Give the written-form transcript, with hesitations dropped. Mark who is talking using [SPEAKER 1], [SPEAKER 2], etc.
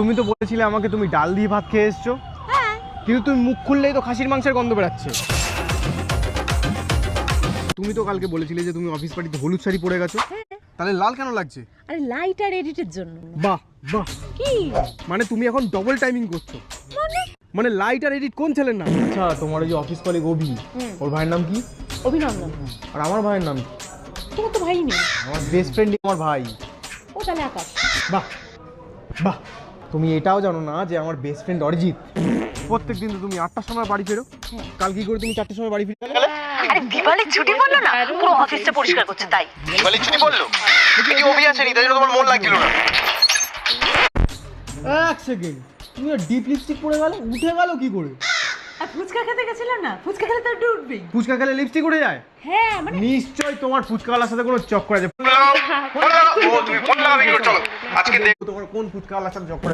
[SPEAKER 1] তুমি তো বলেছিলে আমাকে তুমি ডাল দিয়ে ভাত খেয়ে এসছো।
[SPEAKER 2] হ্যাঁ।
[SPEAKER 1] কিন্তু তুমি মুখ খুললেই তো খাসির মাংসের গন্ধ বেরাচ্ছে। তুমি তো কালকে বলেছিলে যে তুমি অফিস পার্টিতে হলুদ শাড়ি পরে গেছো, তাহলে লাল কেন লাগছে?
[SPEAKER 2] আরে লাইট আর এডিটের জন্য।
[SPEAKER 1] বাহ বাহ,
[SPEAKER 2] কি
[SPEAKER 1] মানে তুমি এখন ডবল টাইমিং করছো। মানে লাইট আর এডিট কোন ছেলের নাম? আচ্ছা, তোমার ওই যে অফিস কলিগ অভি, ওর ভাইয়ের নাম কি?
[SPEAKER 2] অভিনন্দন।
[SPEAKER 1] আর আমার ভাইয়ের নাম কি?
[SPEAKER 2] তোমার তো ভাই নেই।
[SPEAKER 1] আমার বেস্ট ফ্রেন্ড আমার ভাই।
[SPEAKER 2] ও তাহলে আকাশ।
[SPEAKER 1] বাহ বাহ, তুমি এটাও জানো না যে আমার বেস্ট ফ্রেন্ড অরিজিৎ প্রত্যেক দিন তো তুমি 8টার সময় বাড়ি ফেরো, কাল কি করে তুমি 4টার সময় বাড়ি ফিরে গেলে?
[SPEAKER 3] আরে দিওয়ালির ছুটি বললো না, পুরো অফিসটা পরিষ্কার করছে তাই।
[SPEAKER 4] দিওয়ালির ছুটি বললো, কি অভি আসেনি তাই জন্য তোমার মন লাগছিল না।
[SPEAKER 1] এক সেকেন্ড, তুমি ডিপ লিপস্টিক পরে গেল, উঠে গেল কি করে?
[SPEAKER 2] আর ফুচকা খেতে গেছিল না, ফুচকা খেলে তো উঠবেই।
[SPEAKER 1] ফুচকা খেলে লিপস্টিক উঠে যায়?
[SPEAKER 2] হ্যাঁ মানে
[SPEAKER 1] নিশ্চয় তোমার ফুচকাওয়ালার সাথে কোনো চক্কর আছে।
[SPEAKER 4] তুমি ফোন লাগাবে কি করছো? আজকে দেখ
[SPEAKER 1] তোমার কোন ফুচকাওয়ালার সাথে চক্কর